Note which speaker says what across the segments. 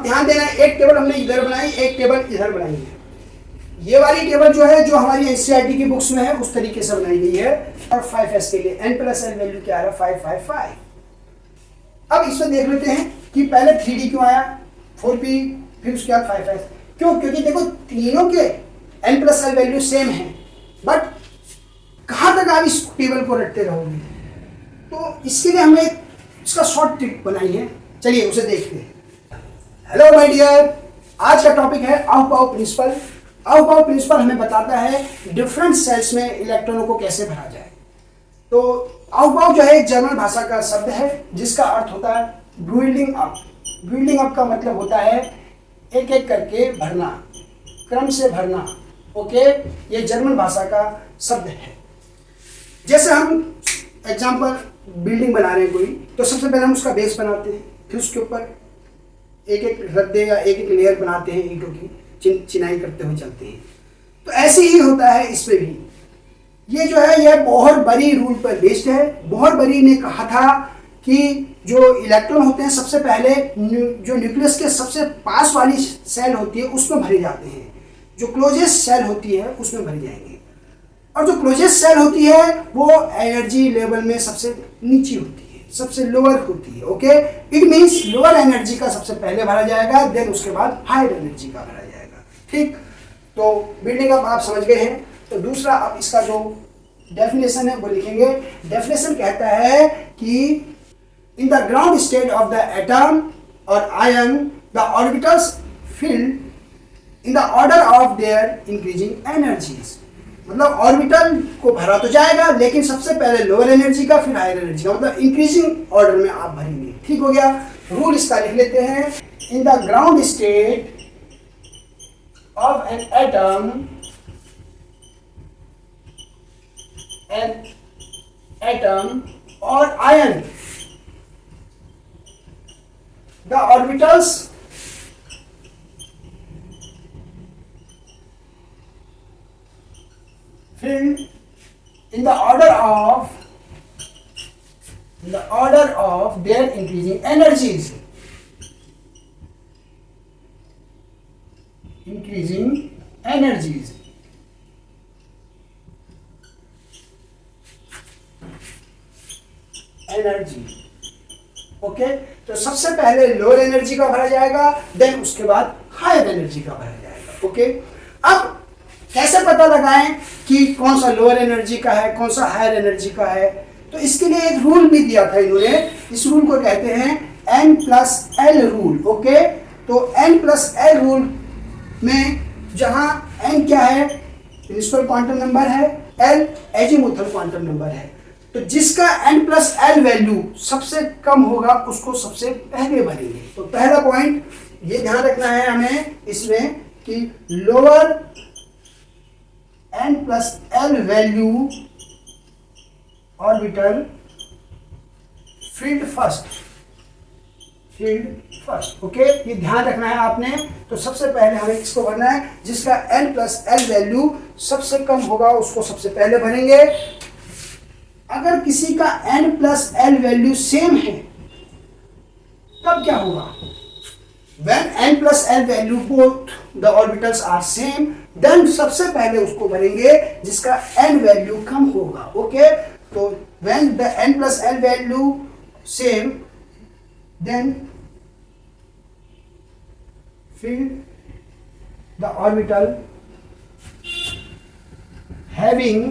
Speaker 1: ध्यान देना, एक टेबल हमने इधर बनाई, एक टेबल इधर बनाई है। ये वाली टेबल जो है, जो हमारी एनसीईआरटी की बुक्स में है, उस तरीके से बनाई गई है। और 5s के लिए n+n वैल्यू क्या आ रहा है, 5 5 5। अब इसमें देख लेते हैं कि पहले 3d क्यों आया, 4p, फिर उसके बाद 5s क्यों? क्योंकि देखो तीनों के n+l वैल्यू सेम है, बट कहाँ तक आप इस टेबल को रटते रहोगे? तो इसके लिए हमने इसका शॉर्ट ट्रिक बनाई है, चलिए उसे देखते हैं। हेलो माय डियर, आज का टॉपिक है आउपाउ प्रिंसिपल। आउपाउ प्रिंसिपल हमें बताता है डिफरेंट सेल्स में इलेक्ट्रॉनों को कैसे भरा जाए। तो आउपाउ जो है एक जर्मन भाषा का शब्द है, जिसका अर्थ होता है बिल्डिंग अप। बिल्डिंग अप का मतलब होता है एक एक करके भरना, क्रम से भरना। ओके, ये जर्मन भाषा का शब्द है। जैसे हम एग्जाम्पल बिल्डिंग बना रहे हैं कोई, तो सबसे पहले हम उसका बेस बनाते हैं, फिर उसके ऊपर एक एक रद्दे या एक एक लेयर बनाते हैं, ईंटों की चिनाई करते हुए चलते हैं। तो ऐसे ही होता है इस पे भी। ये जो है, यह बोहर-बरी रूल पर बेस्ड है। बोहर-बरी ने कहा था कि जो इलेक्ट्रॉन होते हैं, सबसे पहले जो न्यूक्लियस के सबसे पास वाली सेल होती है उसमें भरे जाते हैं, जो क्लोजेस्ट सेल होती है उसमें भरे जाएंगे। और जो क्लोजेस्ट सेल होती है वो एनर्जी लेवल में सबसे नीचे होती है, सबसे लोअर होती है। Okay, it means lower energy का सबसे पहले भरा जाएगा, देन उसके बाद हायर एनर्जी का भरा जाएगा। ठीक, तो बिल्डिंग अप आप समझ गए हैं। तो दूसरा, अब इसका जो डेफिनेशन है वो लिखेंगे। डेफिनेशन कहता है कि in the ground state of the atom और ion the orbitals filled in the order of their increasing energies. मतलब ऑर्बिटल को भरा तो जाएगा, लेकिन सबसे पहले लोअर एनर्जी का, फिर हायर एनर्जी का, मतलब इंक्रीजिंग ऑर्डर में आप भरेंगे। ठीक हो गया। रूल इसका लिख लेते हैं। In the ground state of an atom और ion the orbitals filled in the order of their increasing energies. Energy. Okay, तो सबसे पहले लोअर एनर्जी का भरा जाएगा, देन उसके बाद हायर एनर्जी का भरा जाएगा। ओके, अब कैसे पता लगाएं कि कौन सा लोअर एनर्जी का है, कौन सा हायर एनर्जी का है? तो इसके लिए एक रूल भी दिया था इन्होंने। इस रूल को कहते हैं n+l रूल। ओके, तो n+l रूल में जहां n क्या है, प्रिंसिपल क्वांटम नंबर है, l एजीमुथल क्वांटम नंबर है। तो जिसका n+l वैल्यू सबसे कम होगा उसको सबसे पहले भरेंगे। तो पहला पॉइंट ये ध्यान रखना है हमें इसमें कि lower n+l value orbital field first. Okay, ये ध्यान रखना है आपने। तो सबसे पहले हमें इसको भरना है, जिसका n+l वैल्यू सबसे कम होगा उसको सबसे पहले भरेंगे। अगर किसी का n+l वैल्यू सेम है तब क्या होगा? When n+l value both the orbitals are same, then सबसे पहले उसको भरेंगे जिसका n वैल्यू कम होगा। ओके, तो when the n+l value same, then fill the orbital having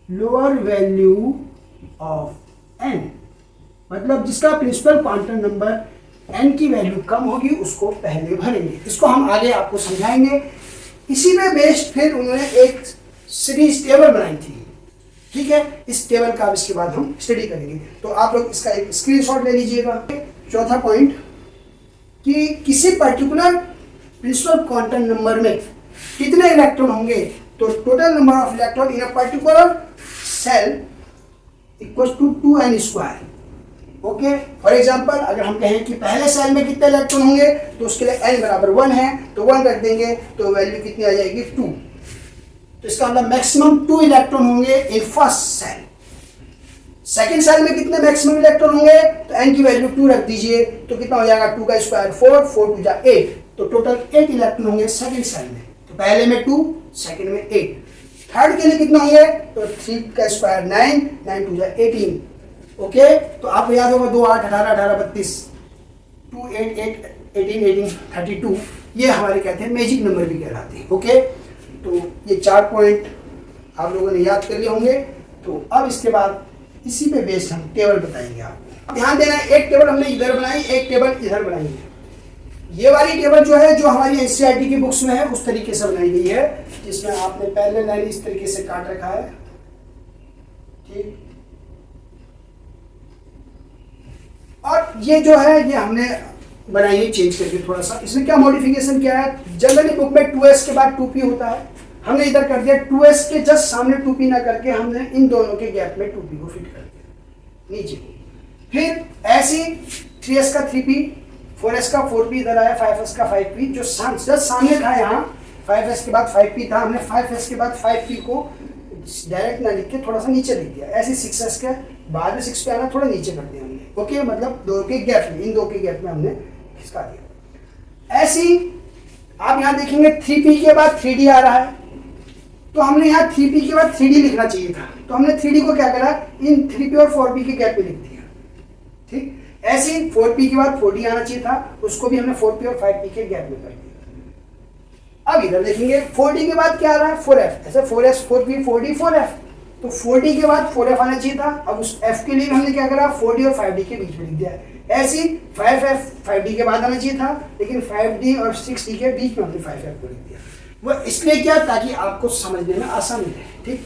Speaker 1: lower value of n, मतलब जिसका प्रिंसिपल क्वांटम नंबर n की वैल्यू कम होगी उसको पहले भरेंगे। इसको हम आगे आपको समझाएंगे। इसी में बेस्ड फिर उन्होंने एक सीरीज टेबल बनाई थी। ठीक है, इस टेबल का इसके बाद हम स्टडी करेंगे। तो आप लोग इसका एक स्क्रीनशॉट ले लीजिएगा। चौथा पॉइंट कि किसी पर्टिकुलर प्रिंसिपल क्वांटम नंबर में कितने इलेक्ट्रॉन होंगे, तो total number of electron in a particular cell equal to 2n²। Okay, for example अगर हम कहें कि पहले सेल में कितने इलेक्ट्रॉन होंगे, तो उसके लिए n बराबर 1 है, तो 1 रख देंगे तो वैल्यू कितनी आ जाएगी 2। तो इसका मतलब मैक्सिमम 2 इलेक्ट्रॉन होंगे in first cell. Second cell में कितने मैक्सिमम इलेक्ट्रॉन होंगे, तो n की वैल्यू 2 रख दीजिए, तो कितना हो जाएगा 2 का स्क्वायर 4, 4 2 जा 8, तो टोटल 8 इलेक्ट्रॉन होंगे सेकंड सेल में। तो पहले में 2, सेकंड में 8। थर्ड के लिए कितना होंगे, तो 3 का स्क्वायर 9, 9 2 जा 18। ओके, तो आपको याद होगा 2 8 18 18 32, 2 8 8 18 18 32, ये हमारे कहते हैं मैजिक नंबर भी कहलाते हैं। ओके, तो ये 4 पॉइंट आप लोगों ने याद कर लिए होंगे। तो अब इसके बाद इसी पे बेस्ड हम टेबल बताएंगे आपको। ध्यान देना, एक टेबल हमने इधर बनाई, एक टेबल इधर बनाई है। ये वाली टेबल जो है, जो हमारी एनसीईआरटी की बुक्स में है, उस तरीके से बनाई गई है, जिसमें आपने पहले लाइन इस तरीके से काट रखा है। ठीक, और ये जो है ये हमने बनाई है चेंज करके थोड़ा सा। इसमें क्या मॉडिफिकेशन किया है, जनरली बुक में 2s के बाद 2p होता है, हमने इधर कर दिया 2s के जस्ट सामने 2p ना करके हमने इन दोनों के गैप में 2p को फिट कर दिया नीचे। फिर ऐसी 3s का 3p, 4s का 4p इधर आया, 5s का 5p, जो जस्ट सामने था यहाँ 5s के बाद 5p था, हमने 5s के बाद 5p को डायरेक्ट ना लिख के थोड़ा सा नीचे लिख दिया। ऐसे 6s के बाद में 6 पे आना, थोड़ा नीचे कर दिया हमने। ओके, मतलब दो के गैप में, इन दो के गैप में हमने खिसका दिया। ऐसी आप यहाँ देखेंगे 3p के बाद 3d आ रहा है, तो हमने यहाँ 3p के बाद 3d लिखना चाहिए था, तो हमने 3d को क्या करा, इन 3p और 4p के गैप में लिख दिया। ठीक, ऐसे ही 4p के बाद 4d आना चाहिए था, उसको भी हमने 4p और 5p के गैप में कर दिया। अब इधर देखेंगे 4d के बाद क्या आ रहा है, 4f, ऐसे 4s 4p 4d 4f, तो 4d के बाद 4f आना चाहिए था। अब उस f के लिए हमने क्या करा, 4d और 5d के बीच में लिख दिया। ऐसे 5f 5d के बाद आना चाहिए था, लेकिन 5d और 6d के बीच में हमने 5f को लिख दिया। वो इसलिए क्या, ताकि आपको समझने में आसानी रहे। ठीक,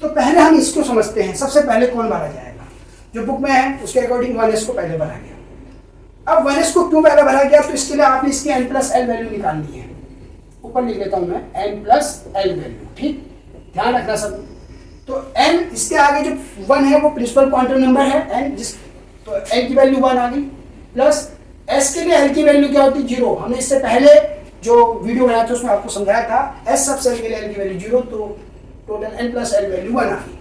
Speaker 1: तो पहले हम इसको समझते हैं। सबसे पहले कौन भरा जाएगा, जो बुक में है उसके अकॉर्डिंग 1s को पहले भरा गया। अब 1s को क्यों पहले भरा गया, तो इसके लिए आपने इसकी n+l वैल्यू निकालनी है। ऊपर लिख लेता हूं मैं n+l वैल्यू। ठीक, ध्यान रखना सब। तो n, इसके आगे जो 1 है वो प्रिंसिपल क्वांटम नंबर है n, जिस तो n की वैल्यू 1 आ गई, प्लस s के लिए l की वैल्यू क्या होती है 0। हमने इससे पहले जो वीडियो बनाया था उसमें आपको समझाया था, s सब सेल के लिए l की वैल्यू 0, तो टोटल n+l वैल्यू 1 आ गई।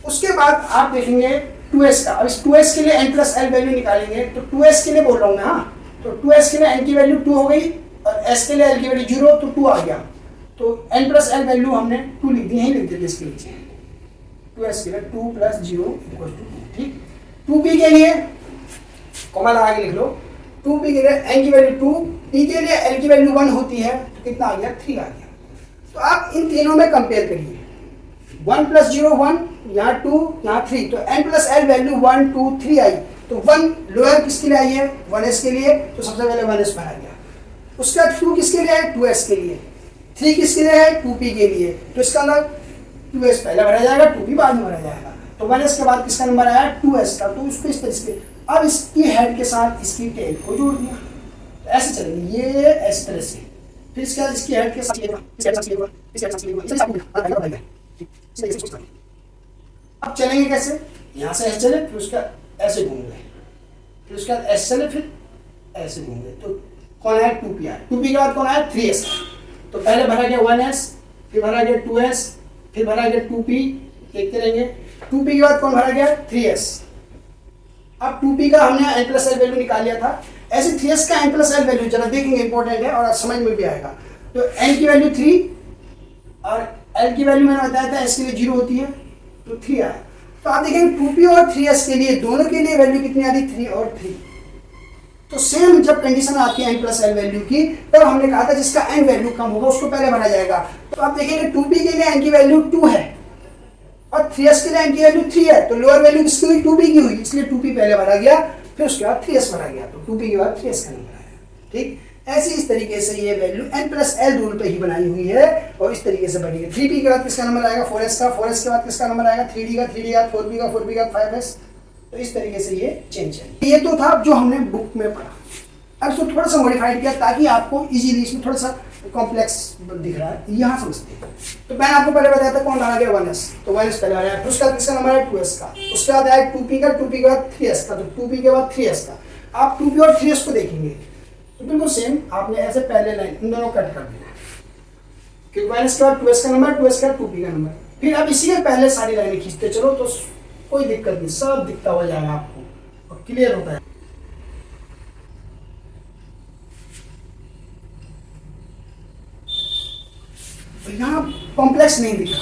Speaker 1: उसके बाद आप देखेंगे 2s का। अब इस 2s के लिए n+l वैल्यू निकालेंगे, तो 2s के लिए बोल रहा हूँ मैं, हाँ, तो 2s के लिए n की वैल्यू 2 हो गई और s के लिए l की वैल्यू 0, तो 2 आ गया। तो n+l वैल्यू हमने 2 लिख दी, यहीं लिख देते इसके नीचे, 2s के लिए 2 + 0 = 2। ठीक, 2p के लिए कॉमा लगा के लिख लो, 2p के लिए n की वैल्यू 2, p के लिए l की वैल्यू 1 होती है, तो कितना आ गया 3 आ गया। तो आप इन तीनों में कंपेयर करिए, 1 + 0 1, यहाँ 2, यहाँ 3, तो n+l वैल्यू 1 2 3 आई। तो 1 लोअर किसके लिए आई है, 1s के लिए, तो सबसे पहले 1s भरा गया। उसका 2 किसके लिए है, 2s के लिए। 3 किसके लिए है, 2p के लिए, तो इसका अंदर 2s पहले भरा जाएगा, 2p बाद में भरा जाएगा। तो 1s के बाद किसका नंबर आया, 2s का, तो इसको इस तरह से अब इसकी हेड के साथ इसकी टेल को जोड़ दिया, तो ऐसे चलेगी ये इस तरह से। फिर इसके बाद इसकी हेड के साथ अब चलेंगे कैसे, यहाँ से ऐसे चले, फिर उसका ऐसे घूम गए, फिर उसके बाद ऐसे चले, फिर ऐसे घूम गए। तो कौन है, 2p आया। 2p के बाद कौन आया, 3s। तो पहले भरा गया 1s, फिर भरा गया 2s, फिर भरा गया 2p। देखते रहेंगे, 2p के बाद कौन भरा गया, 3s। अब 2p का हमने n+l वैल्यू निकाल लिया था, ऐसे 3s का n+l वैल्यू जरा देखेंगे, इंपॉर्टेंट है और समझ में भी आएगा। तो n की वैल्यू 3 और l की वैल्यू मैंने बताया था s के लिए 0 होती है, तो 3 आया। तो आप देखेंगे 2p और 3s के लिए, दोनों के लिए वैल्यू कितनी आ रही, 3 और 3। तो सेम जब कंडीशन आती है n+l वैल्यू की, तब हमने कहा था जिसका n वैल्यू कम होगा उसको पहले भरा जाएगा। तो आप देखेंगे 2p के लिए n की वैल्यू 2 है और 3s के लिए n की वैल्यू 3 है, तो लोअर वैल्यू किसकी हुई, 2p की हुई, इसलिए 2p पहले भरा गया, फिर उसके बाद 3s भरा गया, तो 2p के बाद 3s का नंबर आया। ठीक, ऐसे इस तरीके से ये वैल्यू n+l रूल पे ही बनाई हुई है और इस तरीके से बनेगी। 3p के बाद किसका नंबर आएगा, 4s का, 4s के बाद किसका नंबर आएगा, 3d का, 3d का, 4p का, 4p का, 5s। तो इस तरीके से ये चेंज है। ये तो था जो हमने बुक में पढ़ा। अब इसको थोड़ा सा मॉडिफाइड किया ताकि आपको इजीली, इसमें थोड़ा सा कॉम्प्लेक्स दिख रहा है, यहाँ समझते हैं। तो मैंने आपको पहले बताया था कौन आ गया, 1s, तो 1s पहले आ रहा है, फिर उसका किसका नंबर है, 2s का, उसके बाद आया 2p का, 2p के बाद 3s का, तो 2p के बाद 3s का। आप 2p और 3s को देखेंगे तो बिल्कुल सेम, आपने ऐसे पहले लाइन इन दोनों कट कर देना है, क्योंकि 1s के बाद 2s का नंबर, 2s का 2p का नंबर। फिर अब इसी के पहले सारी लाइनें खींचते चलो, तो कोई दिक्कत नहीं, सब दिखता हुआ जाएगा आपको और क्लियर होता है। तो यहाँ कॉम्प्लेक्स नहीं दिख रहा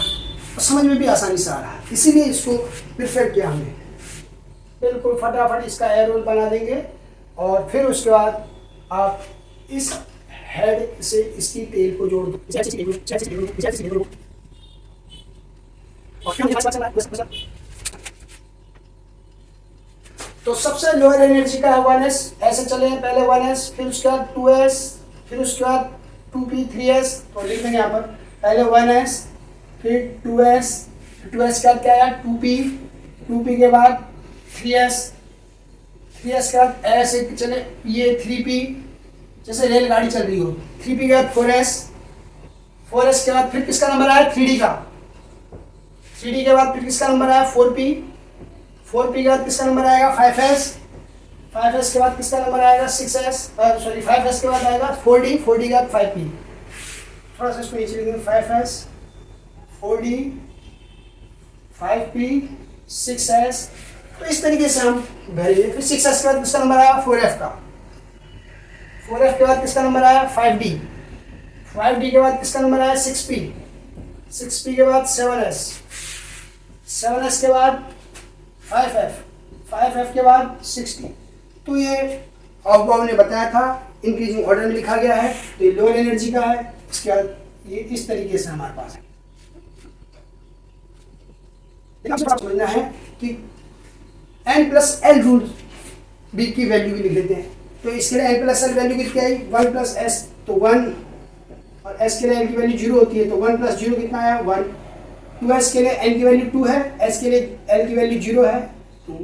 Speaker 1: और समझ में भी आसानी से आ रहा है, इसीलिए इसको प्रिफर किया हमने। बिल्कुल फटाफट इसका एयर रोल बना देंगे और फिर उसके बाद आप इस हेड से इसकी टेल को जोड़ दो। तो सबसे लोअर एनर्जी का है 1s, ऐसे चले हैं पहले 1s, फिर उसके बाद 2s, फिर उसके बाद 2p 3s। तो लिख देंगे यहाँ पर पहले 1s, फिर 2s, 2s के बाद क्या आया 2p, 2p के बाद 3s, 3s के बाद ऐसे चले ये 3p, जैसे रेलगाड़ी चल रही हो। 3p के बाद 4s, 4s के बाद फिर किसका नंबर आया 3d का, 3d के बाद फिर किसका नंबर आया 4p, 4p के बाद किसका नंबर आएगा 5s, 5s के बाद किसका नंबर आएगा 6s, सॉरी 5s के बाद आएगा 4d, 4d के बाद 5p। थोड़ा सा इसको नीचे लिख देंगे 5s, 4d, 5p, 6s। तो इस तरीके से हम भरेंगे। फिर 6s के बाद किसका नंबर आया 4f का, 4f के बाद किसका नंबर आया 5d, 5d के बाद किसका नंबर आया 6p, 6p के बाद 7s, 7s के बाद 5f, 5f के बाद 60। तो ये ऑफ ने बताया था, इंक्रीजिंग ऑर्डर में लिखा गया है, तो ये लोअर एनर्जी का है। इसके बाद ये इस तरीके से हमारे पास है। समझना है कि n+l रूल b की वैल्यू भी लिख लेते हैं। तो इसके लिए n+l वैल्यू कितनी आई 1+s, तो 1, और s के लिए n की वैल्यू 0 होती है, तो 1+0 कितना आया 1। 2s के लिए n की वैल्यू 2 है, s के लिए l की वैल्यू 0 है 2।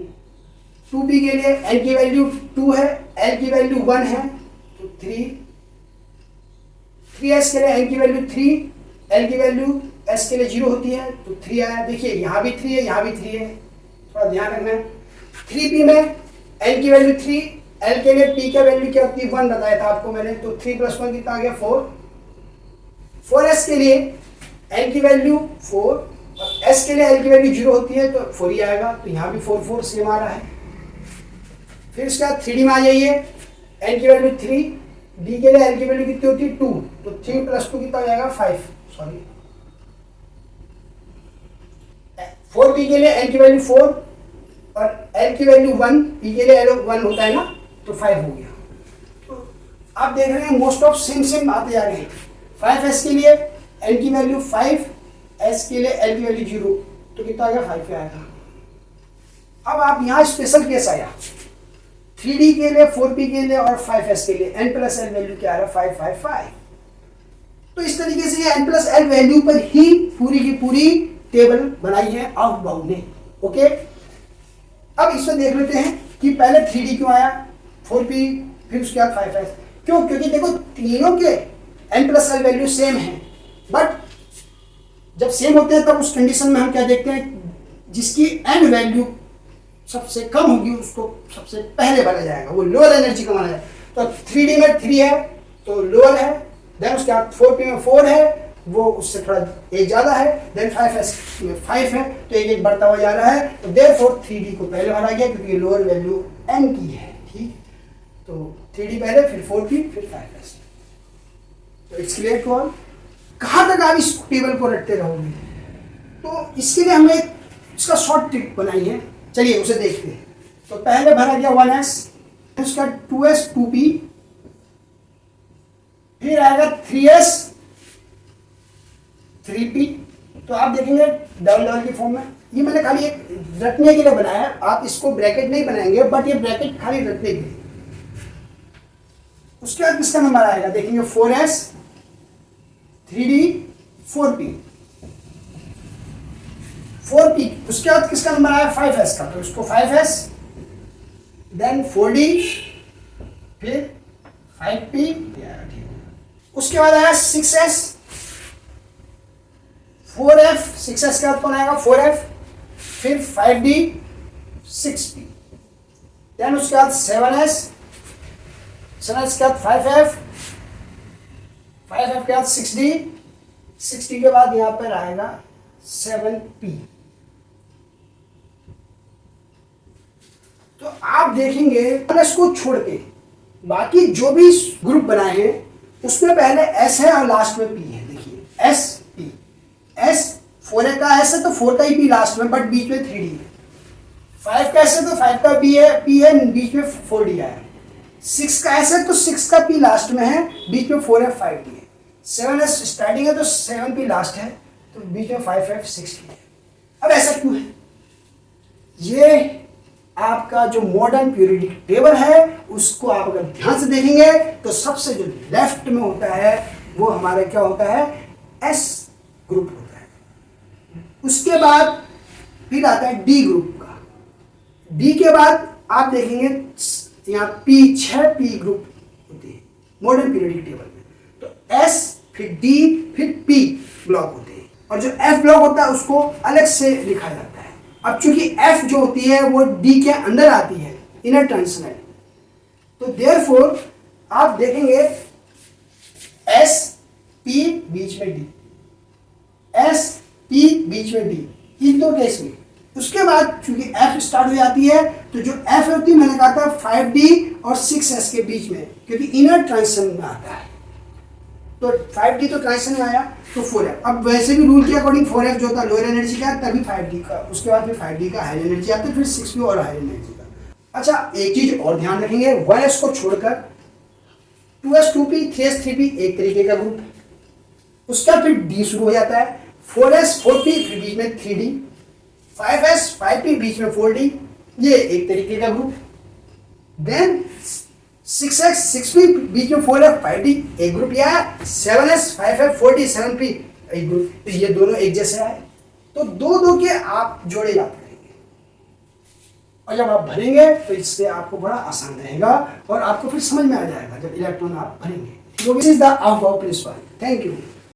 Speaker 1: 2p के लिए n की वैल्यू 2 है, l की वैल्यू 1 है तो 3। 3s के लिए n की वैल्यू 3, l की वैल्यू s के लिए 0 होती है तो 3 आया। देखिए यहाँ भी 3 है, यहाँ भी 3 है, थोड़ा ध्यान रखना है। 3p में n की वैल्यू 3, l के लिए p की वैल्यू क्या होती है 1 बताया था आपको मैंने, तो 3 + 1 कितना आ गया 4। 4s के लिए n की वैल्यू 4 और s के लिए l की वैल्यू 0 होती है तो 4 ही आएगा, तो यहाँ भी 4 4 सेम आ रहा है। फिर उसके बाद 3d में आ जाइए, n की वैल्यू 3, d के लिए l की वैल्यू कितनी होती है 2, तो 3 + 2 कितना हो जाएगा 5, सॉरी 4p के लिए n की वैल्यू 4 और l की वैल्यू 1, p के लिए l 1 होता है ना, तो 5 हो गया। तो आप देख रहे हैं मोस्ट ऑफ सेम आते जा रहे हैं। 5s के लिए n की वैल्यू 5, s के लिए l की वैल्यू 0, तो कितना आ गया 5 आएगा। अब आप यहाँ स्पेशल केस आया 3d के लिए, 4p के लिए और 5s के लिए n+l वैल्यू क्या आ रहा है 5 5 5। तो इस तरीके से ये n+l वैल्यू पर ही पूरी की पूरी टेबल बनाई है आउट बाउंड ने। ओके, अब इसमें देख लेते हैं कि पहले 3d क्यों आया, 4p, फिर उसके बाद 5s क्यों, क्योंकि देखो तीनों के n+l वैल्यू सेम है, बट जब सेम होते हैं तब उस कंडीशन में हम क्या देखते हैं, जिसकी n वैल्यू सबसे कम होगी उसको सबसे पहले भरा जाएगा, वो लोअर एनर्जी का माना जाएगा। तो 3d में 3 है तो लोअर है, देन उसके बाद 4p में 4 है, वो उससे थोड़ा एक ज्यादा है, देन 5s में 5 है, तो एक एक बढ़ता हुआ जा रहा है, तो देयरफॉर 3d को पहले भरा गया क्योंकि लोअर वैल्यू n की है। ठीक, तो 3d पहले, फिर 4p, फिर 5s। तो इट्स क्लियर टू ऑल। कहाँ तक आप इस टेबल को रखते रहोगे, तो इसके लिए हमने इसका शॉर्ट ट्रिक बनाई है, चलिए उसे देखते हैं। तो पहले भरा गया 1s, उसका 2s 2p, फिर आएगा 3s 3p। तो आप देखेंगे डबल की फॉर्म में, ये मैंने खाली एक रखने के लिए बनाया है, आप इसको ब्रैकेट नहीं बनाएंगे, बट ये ब्रैकेट खाली रखने के लिए। उसके बाद किसका नंबर आएगा देखेंगे 4s 3d 4p 4p। उसके बाद किसका नंबर आया 5s का, तो उसको 5s, देन 4d, फिर 5p, उसके बाद आया 6s 4f, 6s के बाद कौन आएगा 4f, फिर 5d 6p, देन उसके बाद 7s, 7s के बाद 5f, 5f के बाद 6d, 6d के बाद यहाँ पर आएगा 7p। तो आप देखेंगे प्लस को छोड़ के बाकी जो भी ग्रुप बनाए हैं उसमें पहले एस है और लास्ट में पी है। देखिए एस पी, एस 4 का एस है तो 4 का ही पी लास्ट में, बट बीच में 3D है। 5 का एस है तो 5 का पी है बीच में 4D आया। 6 का एस है तो 6 का पी लास्ट में है, बीच में 4 है 5D है। 7 एस स्टार्टिंग है तो 7 पी लास्ट है तो बीच में 5 है 6D है। अब ऐसा क्यों है? ये आपका जो मॉडर्न पीरियोडिक टेबल है उसको आप अगर ध्यान से देखेंगे तो सबसे जो लेफ्ट में होता है वो हमारा क्या होता है, एस ग्रुप होता है। उसके बाद फिर आता है डी ग्रुप का। डी के बाद आप देखेंगे यहाँ पी 6 पी ग्रुप होते हैं मॉडर्न पीरियोडिक टेबल में। तो एस फिर डी फिर पी ब्लॉक होते हैं और जो एफ ब्लॉक होता है उसको अलग से लिखा जाता है। अब चूंकि एफ जो होती है वो डी के अंदर आती है, इनर ट्रांजिशन, तो देयरफॉर आप देखेंगे एस पी बीच में डी, एस पी बीच में डी, इन दो केस में। उसके बाद चूंकि एफ स्टार्ट हो जाती है तो जो एफ होती है मैंने कहा था 5D और 6S के बीच में, क्योंकि इनर ट्रांजिशन में आता है। तो 5D तो ट्रांजिशन में आया तो 4F। अब वैसे भी रूल के अकॉर्डिंग 4F जो था लोअर एनर्जी का तभी 5D का, उसके बाद फिर 5D का हाई एनर्जी आता है, फिर 6P और हाई एनर्जी का। अच्छा एक चीज और ध्यान रखेंगे, 1S को छोड़कर 2S 2P 3S 3P एक तरीके का ग्रुप, उसका फिर D शुरू हो जाता है, 4S 4P फिर बीच में 3D, 5S 5P बीच में 4D, ये एक तरीके का ग्रुप। देन 6x 6P बीच में 4F 5D एक ग्रुप या 7S 5F 4D 7P एक ग्रुप, तो ये दोनों एक जैसे आए तो दो दो के आप जोड़े याद करेंगे और जब आप भरेंगे तो इससे आपको बड़ा आसान रहेगा और आपको फिर समझ में आ जाएगा जब इलेक्ट्रॉन आप भरेंगे। This is the of principle. Thank you.